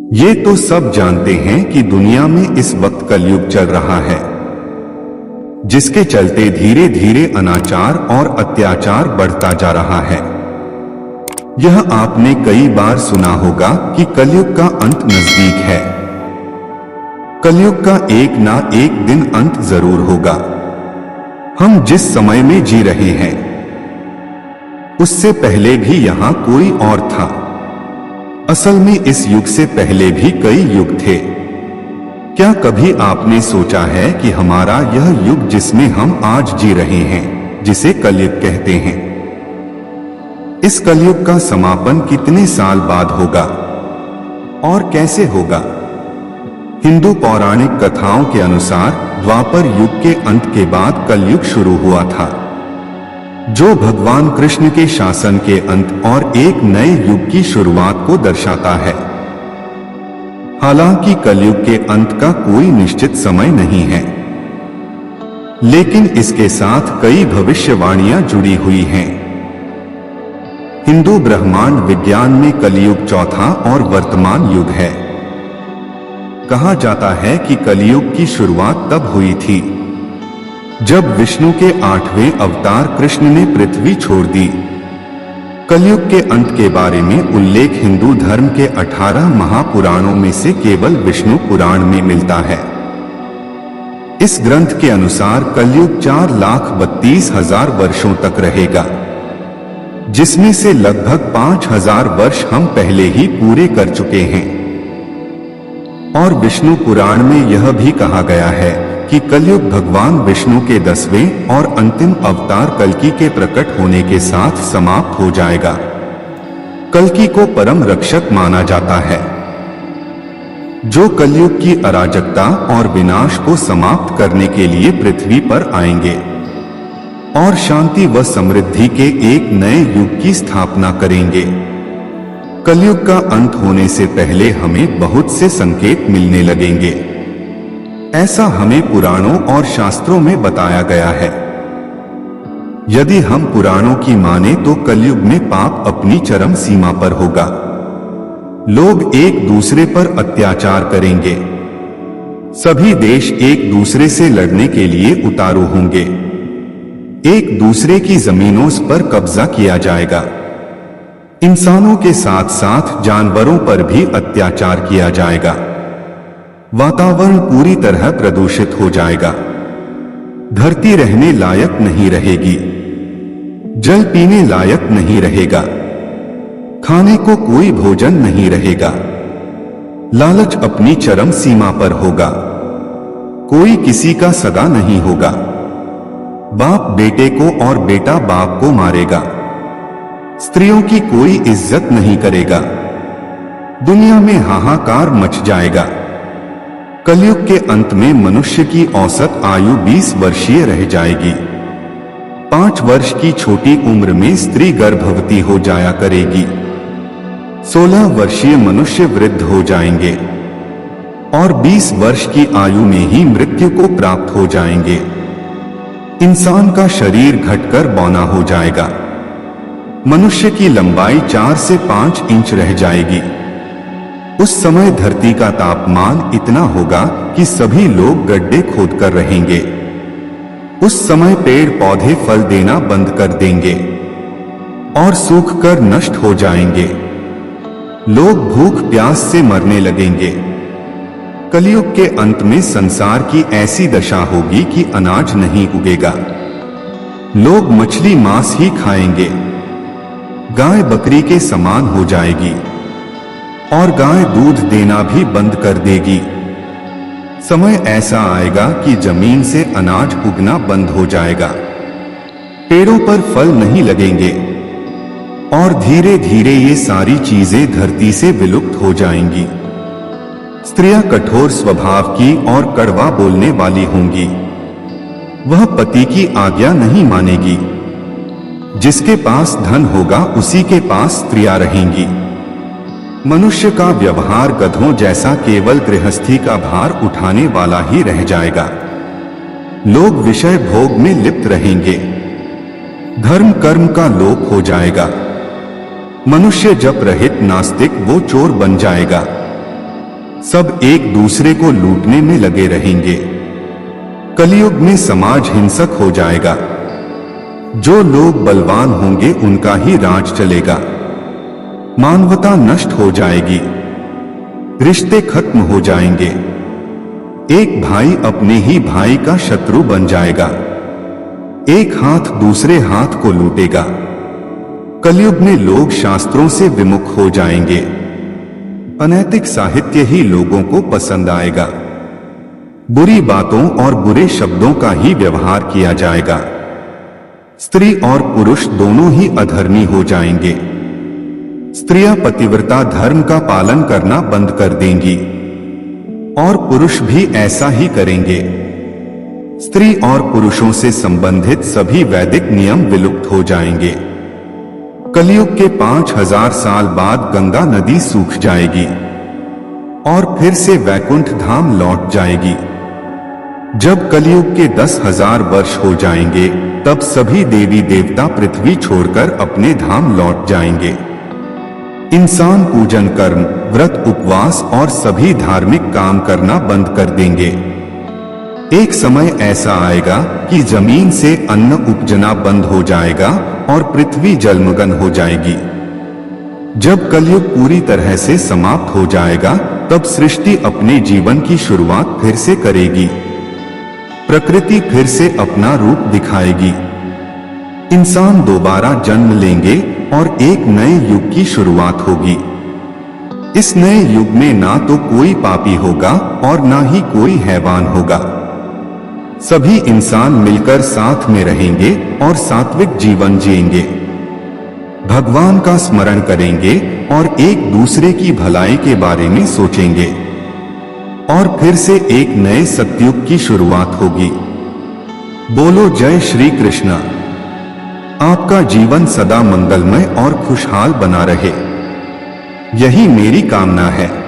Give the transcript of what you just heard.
ये तो सब जानते हैं कि दुनिया में इस वक्त कलयुग चल रहा है, जिसके चलते धीरे धीरे अनाचार और अत्याचार बढ़ता जा रहा है। यह आपने कई बार सुना होगा कि कलयुग का अंत नजदीक है। कलयुग का एक ना एक दिन अंत जरूर होगा। हम जिस समय में जी रहे हैं, उससे पहले भी यहां कोई और था। असल में इस युग से पहले भी कई युग थे। क्या कभी आपने सोचा है कि हमारा यह युग जिसमें हम आज जी रहे हैं, जिसे कलयुग कहते हैं, इस कलयुग का समापन कितने साल बाद होगा और कैसे होगा? हिंदू पौराणिक कथाओं के अनुसार द्वापर युग के अंत के बाद कलयुग शुरू हुआ था, जो भगवान कृष्ण के शासन के अंत और एक नए युग की शुरुआत को दर्शाता है। हालांकि कलयुग के अंत का कोई निश्चित समय नहीं है, लेकिन इसके साथ कई भविष्यवाणियां जुड़ी हुई हैं। हिंदू ब्रह्मांड विज्ञान में कलयुग चौथा और वर्तमान युग है। कहा जाता है कि कलयुग की शुरुआत तब हुई थी जब विष्णु के 8वें अवतार कृष्ण ने पृथ्वी छोड़ दी। कलयुग के अंत के बारे में उल्लेख हिंदू धर्म के 18 महापुराणों में से केवल विष्णु पुराण में मिलता है। इस ग्रंथ के अनुसार कलयुग 4,32,000 वर्षों तक रहेगा, जिसमें से लगभग 5,000 वर्ष हम पहले ही पूरे कर चुके हैं। और विष्णु पुराण में यह भी कहा गया है कि कलयुग भगवान विष्णु के 10वें और अंतिम अवतार कल्कि के प्रकट होने के साथ समाप्त हो जाएगा। कल्कि को परम रक्षक माना जाता है, जो कलयुग की अराजकता और विनाश को समाप्त करने के लिए पृथ्वी पर आएंगे और शांति व समृद्धि के एक नए युग की स्थापना करेंगे। कलयुग का अंत होने से पहले हमें बहुत से संकेत मिलने लगेंगे, ऐसा हमें पुराणों और शास्त्रों में बताया गया है। यदि हम पुराणों की माने तो कलयुग में पाप अपनी चरम सीमा पर होगा। लोग एक दूसरे पर अत्याचार करेंगे। सभी देश एक दूसरे से लड़ने के लिए उतारू होंगे। एक दूसरे की जमीनों पर कब्जा किया जाएगा। इंसानों के साथ साथ जानवरों पर भी अत्याचार किया जाएगा। वातावरण पूरी तरह प्रदूषित हो जाएगा। धरती रहने लायक नहीं रहेगी। जल पीने लायक नहीं रहेगा। खाने को कोई भोजन नहीं रहेगा। लालच अपनी चरम सीमा पर होगा। कोई किसी का सगा नहीं होगा। बाप बेटे को और बेटा बाप को मारेगा। स्त्रियों की कोई इज्जत नहीं करेगा। दुनिया में हाहाकार मच जाएगा। कलयुग के अंत में मनुष्य की औसत आयु 20 वर्षीय रह जाएगी। 5 वर्ष की छोटी उम्र में स्त्री गर्भवती हो जाया करेगी। 16 वर्षीय मनुष्य वृद्ध हो जाएंगे और 20 वर्ष की आयु में ही मृत्यु को प्राप्त हो जाएंगे। इंसान का शरीर घटकर बौना हो जाएगा। मनुष्य की लंबाई 4 से 5 इंच रह जाएगी। उस समय धरती का तापमान इतना होगा कि सभी लोग गड्ढे खोदकर रहेंगे। उस समय पेड़ पौधे फल देना बंद कर देंगे और सूखकर नष्ट हो जाएंगे। लोग भूख प्यास से मरने लगेंगे। कलयुग के अंत में संसार की ऐसी दशा होगी कि अनाज नहीं उगेगा। लोग मछली मांस ही खाएंगे। गाय बकरी के समान हो जाएगी और गाय दूध देना भी बंद कर देगी। समय ऐसा आएगा कि जमीन से अनाज उगना बंद हो जाएगा। पेड़ों पर फल नहीं लगेंगे और धीरे धीरे ये सारी चीजें धरती से विलुप्त हो जाएंगी। स्त्रियां कठोर स्वभाव की और कड़वा बोलने वाली होंगी। वह पति की आज्ञा नहीं मानेगी। जिसके पास धन होगा उसी के पास स्त्रियां रहेंगी। मनुष्य का व्यवहार गधों जैसा केवल गृहस्थी का भार उठाने वाला ही रह जाएगा। लोग विषय भोग में लिप्त रहेंगे। धर्म कर्म का लोप हो जाएगा। मनुष्य जप रहित नास्तिक वो चोर बन जाएगा। सब एक दूसरे को लूटने में लगे रहेंगे। कलयुग में समाज हिंसक हो जाएगा। जो लोग बलवान होंगे उनका ही राज चलेगा। मानवता नष्ट हो जाएगी। रिश्ते खत्म हो जाएंगे। एक भाई अपने ही भाई का शत्रु बन जाएगा। एक हाथ दूसरे हाथ को लूटेगा। कलयुग में लोग शास्त्रों से विमुख हो जाएंगे। अनैतिक साहित्य ही लोगों को पसंद आएगा। बुरी बातों और बुरे शब्दों का ही व्यवहार किया जाएगा। स्त्री और पुरुष दोनों ही अधर्मी हो जाएंगे। स्त्रियां पतिव्रता धर्म का पालन करना बंद कर देंगी और पुरुष भी ऐसा ही करेंगे। स्त्री और पुरुषों से संबंधित सभी वैदिक नियम विलुप्त हो जाएंगे। कलयुग के 5000 साल बाद गंगा नदी सूख जाएगी और फिर से वैकुंठ धाम लौट जाएगी। जब कलयुग के 10,000 वर्ष हो जाएंगे तब सभी देवी देवता पृथ्वी छोड़कर अपने धाम लौट जाएंगे। इंसान पूजन कर्म, व्रत, उपवास और सभी धार्मिक काम करना बंद कर देंगे। एक समय ऐसा आएगा कि जमीन से अन्न उपजना बंद हो जाएगा और पृथ्वी जलमग्न हो जाएगी। जब कलयुग पूरी तरह से समाप्त हो जाएगा तब सृष्टि अपने जीवन की शुरुआत फिर से करेगी। प्रकृति फिर से अपना रूप दिखाएगी। इंसान दोबारा जन्म लेंगे और एक नए युग की शुरुआत होगी। इस नए युग में ना तो कोई पापी होगा और ना ही कोई हैवान होगा। सभी इंसान मिलकर साथ में रहेंगे और सात्विक जीवन जिएंगे। भगवान का स्मरण करेंगे और एक दूसरे की भलाई के बारे में सोचेंगे और फिर से एक नए सतयुग की शुरुआत होगी। बोलो जय श्री कृष्ण। आपका जीवन सदा मंगलमय और खुशहाल बना रहे, यही मेरी कामना है।